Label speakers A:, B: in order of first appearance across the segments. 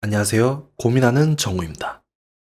A: 안녕하세요. 고민하는 정우입니다.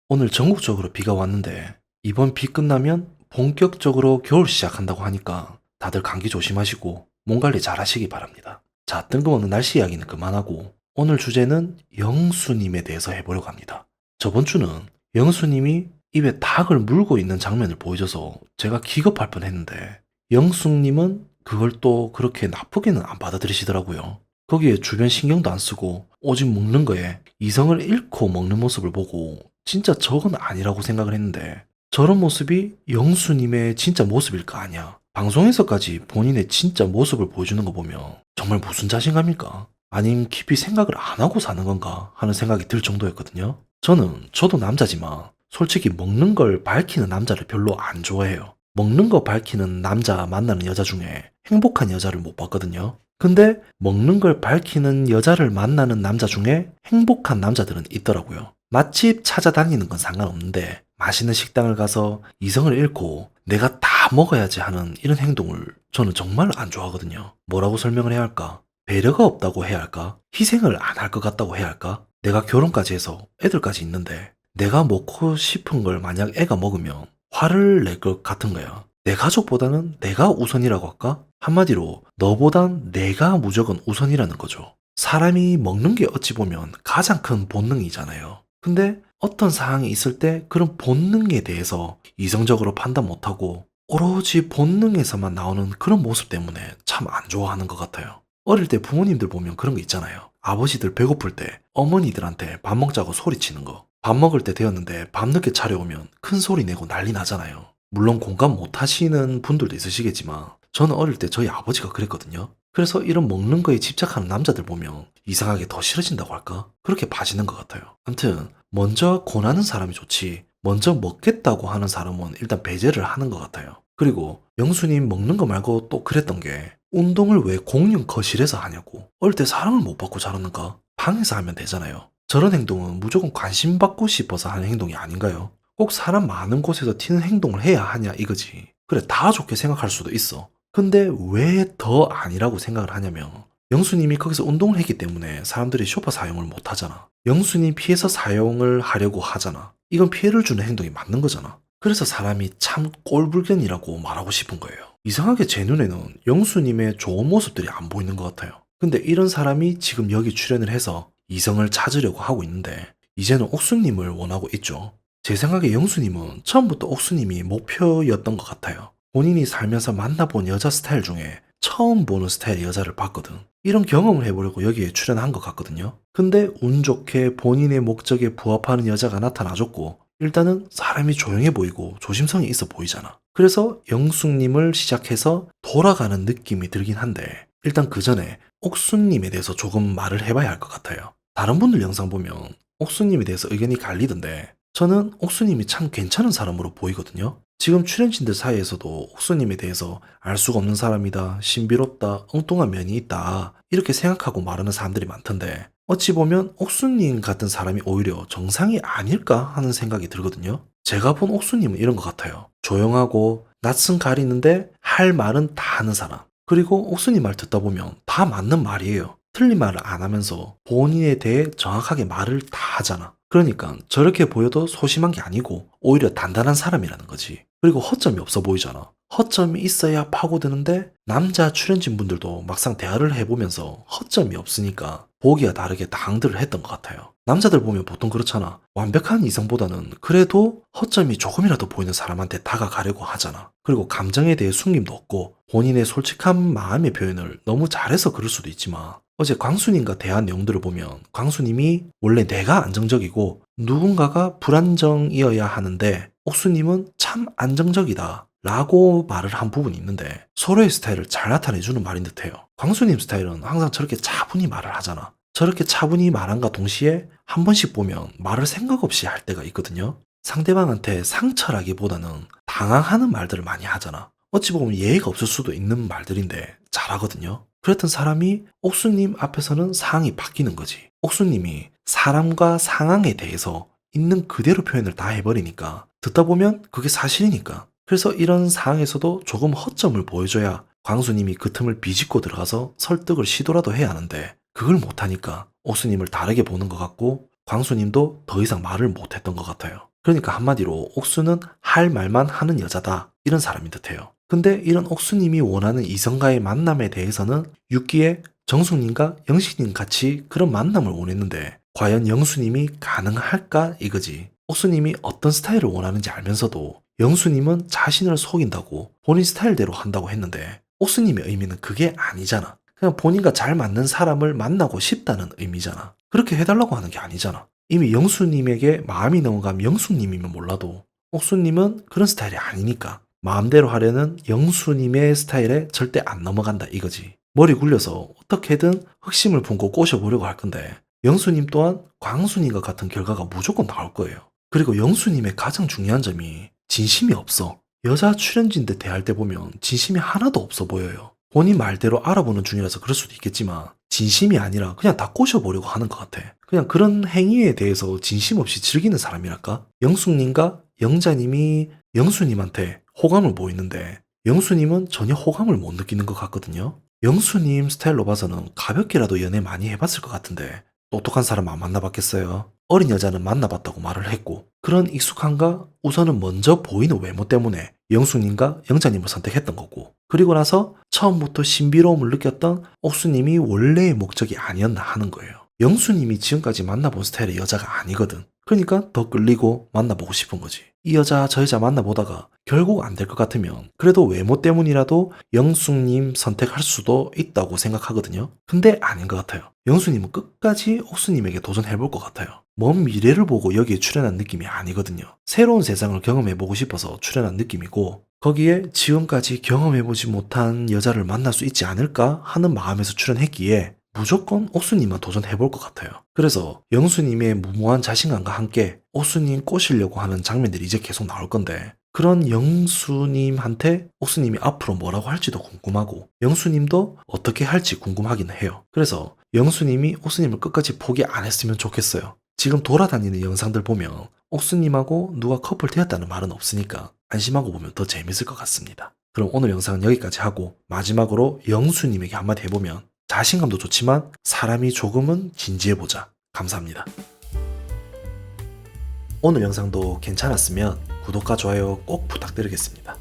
A: 오늘 전국적으로 비가 왔는데 이번 비 끝나면 본격적으로 겨울 시작한다고 하니까 다들 감기 조심하시고 몸 관리 잘 하시기 바랍니다. 자, 뜬금없는 날씨 이야기는 그만하고 오늘 주제는 영수님에 대해서 해보려고 합니다. 저번 주는 영수님이 입에 닭을 물고 있는 장면을 보여줘서 제가 기겁할 뻔했는데 영수님은 그걸 또 그렇게 나쁘게는 안 받아들이시더라고요. 거기에 주변 신경도 안 쓰고 오직 먹는 거에 이성을 잃고 먹는 모습을 보고 진짜 저건 아니라고 생각을 했는데 저런 모습이 영수님의 진짜 모습일까 아니야. 방송에서까지 본인의 진짜 모습을 보여주는 거 보면 정말 무슨 자신감일까? 아님 깊이 생각을 안 하고 사는 건가 하는 생각이 들 정도였거든요. 저도 남자지만 솔직히 먹는 걸 밝히는 남자를 별로 안 좋아해요. 먹는 거 밝히는 남자 만나는 여자 중에 행복한 여자를 못 봤거든요. 근데 먹는 걸 밝히는 여자를 만나는 남자 중에 행복한 남자들은 있더라고요. 맛집 찾아다니는 건 상관없는데 맛있는 식당을 가서 이성을 잃고 내가 다 먹어야지 하는 이런 행동을 저는 정말 안 좋아하거든요. 뭐라고 설명을 해야 할까? 배려가 없다고 해야 할까? 희생을 안 할 것 같다고 해야 할까? 내가 결혼까지 해서 애들까지 있는데 내가 먹고 싶은 걸 만약 애가 먹으면 화를 낼 것 같은 거야. 내 가족보다는 내가 우선이라고 할까? 한마디로 너보단 내가 무조건 우선이라는 거죠. 사람이 먹는 게 어찌 보면 가장 큰 본능이잖아요. 근데 어떤 상황이 있을 때 그런 본능에 대해서 이성적으로 판단 못하고 오로지 본능에서만 나오는 그런 모습 때문에 참 안 좋아하는 것 같아요. 어릴 때 부모님들 보면 그런 거 있잖아요. 아버지들 배고플 때 어머니들한테 밥 먹자고 소리치는 거. 밥 먹을 때 되었는데 밤늦게 차려오면 큰 소리 내고 난리 나잖아요. 물론 공감 못 하시는 분들도 있으시겠지만 저는 어릴 때 저희 아버지가 그랬거든요. 그래서 이런 먹는 거에 집착하는 남자들 보면 이상하게 더 싫어진다고 할까? 그렇게 봐지는 것 같아요. 암튼 먼저 권하는 사람이 좋지 먼저 먹겠다고 하는 사람은 일단 배제를 하는 것 같아요. 그리고 영수님 먹는 거 말고 또 그랬던 게 운동을 왜 공용 거실에서 하냐고. 어릴 때 사랑을 못 받고 자랐는가? 방에서 하면 되잖아요. 저런 행동은 무조건 관심 받고 싶어서 하는 행동이 아닌가요? 꼭 사람 많은 곳에서 튀는 행동을 해야 하냐 이거지. 그래, 다 좋게 생각할 수도 있어. 근데 왜 더 아니라고 생각을 하냐면 영수님이 거기서 운동을 했기 때문에 사람들이 쇼파 사용을 못 하잖아. 영수님 피해서 사용을 하려고 하잖아. 이건 피해를 주는 행동이 맞는 거잖아. 그래서 사람이 참 꼴불견이라고 말하고 싶은 거예요. 이상하게 제 눈에는 영수님의 좋은 모습들이 안 보이는 것 같아요. 근데 이런 사람이 지금 여기 출연을 해서 이성을 찾으려고 하고 있는데 이제는 옥수님을 원하고 있죠. 제 생각에 영수님은 처음부터 옥수님이 목표였던 것 같아요. 본인이 살면서 만나본 여자 스타일 중에 처음 보는 스타일의 여자를 봤거든. 이런 경험을 해보려고 여기에 출연한 것 같거든요. 근데 운 좋게 본인의 목적에 부합하는 여자가 나타나줬고 일단은 사람이 조용해 보이고 조심성이 있어 보이잖아. 그래서 영숙님을 시작해서 돌아가는 느낌이 들긴 한데 일단 그 전에 옥수님에 대해서 조금 말을 해봐야 할 것 같아요. 다른 분들 영상 보면 옥수님에 대해서 의견이 갈리던데 저는 옥수님이 참 괜찮은 사람으로 보이거든요. 지금 출연진들 사이에서도 옥수님에 대해서 알 수가 없는 사람이다, 신비롭다, 엉뚱한 면이 있다 이렇게 생각하고 말하는 사람들이 많던데 어찌 보면 옥수님 같은 사람이 오히려 정상이 아닐까 하는 생각이 들거든요. 제가 본 옥수님은 이런 것 같아요. 조용하고 낯선 가리는데 할 말은 다 하는 사람. 그리고 옥수님 말 듣다 보면 다 맞는 말이에요. 틀린 말을 안 하면서 본인에 대해 정확하게 말을 다 하잖아. 그러니까 저렇게 보여도 소심한 게 아니고 오히려 단단한 사람이라는 거지. 그리고 허점이 없어 보이잖아. 허점이 있어야 파고드는데 남자 출연진 분들도 막상 대화를 해보면서 허점이 없으니까 보기와 다르게 당들을 했던 것 같아요. 남자들 보면 보통 그렇잖아. 완벽한 이성보다는 그래도 허점이 조금이라도 보이는 사람한테 다가가려고 하잖아. 그리고 감정에 대해 숨김도 없고 본인의 솔직한 마음의 표현을 너무 잘해서 그럴 수도 있지만 어제 광수님과 대한 내용들을 보면 광수님이 원래 내가 안정적이고 누군가가 불안정이어야 하는데 옥수님은 참 안정적이다 라고 말을 한 부분이 있는데 서로의 스타일을 잘 나타내주는 말인 듯해요. 광수님 스타일은 항상 저렇게 차분히 말을 하잖아. 저렇게 차분히 말한과 동시에 한 번씩 보면 말을 생각 없이 할 때가 있거든요. 상대방한테 상처라기보다는 당황하는 말들을 많이 하잖아. 어찌 보면 예의가 없을 수도 있는 말들인데 잘하거든요. 그랬던 사람이 옥수님 앞에서는 상황이 바뀌는 거지. 옥수님이 사람과 상황에 대해서 있는 그대로 표현을 다 해버리니까 듣다 보면 그게 사실이니까. 그래서 이런 상황에서도 조금 허점을 보여줘야 광수님이 그 틈을 비집고 들어가서 설득을 시도라도 해야 하는데 그걸 못하니까 옥수님을 다르게 보는 것 같고 광수님도 더 이상 말을 못했던 것 같아요. 그러니까 한마디로 옥수는 할 말만 하는 여자다, 이런 사람인 듯해요. 근데 이런 옥수님이 원하는 이성과의 만남에 대해서는 6기에 정숙님과 영식님 같이 그런 만남을 원했는데 과연 영수님이 가능할까 이거지. 옥수님이 어떤 스타일을 원하는지 알면서도 영수님은 자신을 속인다고 본인 스타일대로 한다고 했는데 옥수님의 의미는 그게 아니잖아. 그냥 본인과 잘 맞는 사람을 만나고 싶다는 의미잖아. 그렇게 해달라고 하는 게 아니잖아. 이미 영수님에게 마음이 넘어간 영수님이면 몰라도 옥수님은 그런 스타일이 아니니까 마음대로 하려는 영수님의 스타일에 절대 안 넘어간다 이거지. 머리 굴려서 어떻게든 흑심을 품고 꼬셔보려고 할 건데 영수님 또한 광수님과 같은 결과가 무조건 나올 거예요. 그리고 영수님의 가장 중요한 점이 진심이 없어. 여자 출연진들 대할 때 보면 진심이 하나도 없어 보여요. 본인 말대로 알아보는 중이라서 그럴 수도 있겠지만 진심이 아니라 그냥 다 꼬셔보려고 하는 것 같아. 그냥 그런 행위에 대해서 진심 없이 즐기는 사람이랄까? 영숙님과 영자님이 영수님한테 호감을 보이는데 영수님은 전혀 호감을 못 느끼는 것 같거든요. 영수님 스타일로 봐서는 가볍게라도 연애 많이 해봤을 것 같은데 똑똑한 사람 안 만나봤겠어요? 어린 여자는 만나봤다고 말을 했고 그런 익숙함과 우선은 먼저 보이는 외모 때문에 영수님과 영자님을 선택했던 거고 그리고 나서 처음부터 신비로움을 느꼈던 옥수님이 원래의 목적이 아니었나 하는 거예요. 영수님이 지금까지 만나본 스타일의 여자가 아니거든. 그러니까 더 끌리고 만나보고 싶은 거지. 이 여자 저 여자 만나보다가 결국 안 될 것 같으면 그래도 외모 때문이라도 영숙님 선택할 수도 있다고 생각하거든요. 근데 아닌 것 같아요. 영수님은 끝까지 옥수님에게 도전해볼 것 같아요. 먼 미래를 보고 여기에 출연한 느낌이 아니거든요. 새로운 세상을 경험해보고 싶어서 출연한 느낌이고 거기에 지금까지 경험해보지 못한 여자를 만날 수 있지 않을까 하는 마음에서 출연했기에 무조건 옥수님만 도전해볼 것 같아요. 그래서 영수님의 무모한 자신감과 함께 옥수님 꼬시려고 하는 장면들이 이제 계속 나올 건데 그런 영수님한테 옥수님이 앞으로 뭐라고 할지도 궁금하고 영수님도 어떻게 할지 궁금하긴 해요. 그래서 영수님이 옥수님을 끝까지 포기 안 했으면 좋겠어요. 지금 돌아다니는 영상들 보면 옥수님하고 누가 커플 되었다는 말은 없으니까 안심하고 보면 더 재밌을 것 같습니다. 그럼 오늘 영상은 여기까지 하고 마지막으로 영수님에게 한마디 해보면 자신감도 좋지만 사람이 조금은 진지해보자. 감사합니다. 오늘 영상도 괜찮았으면 구독과 좋아요 꼭 부탁드리겠습니다.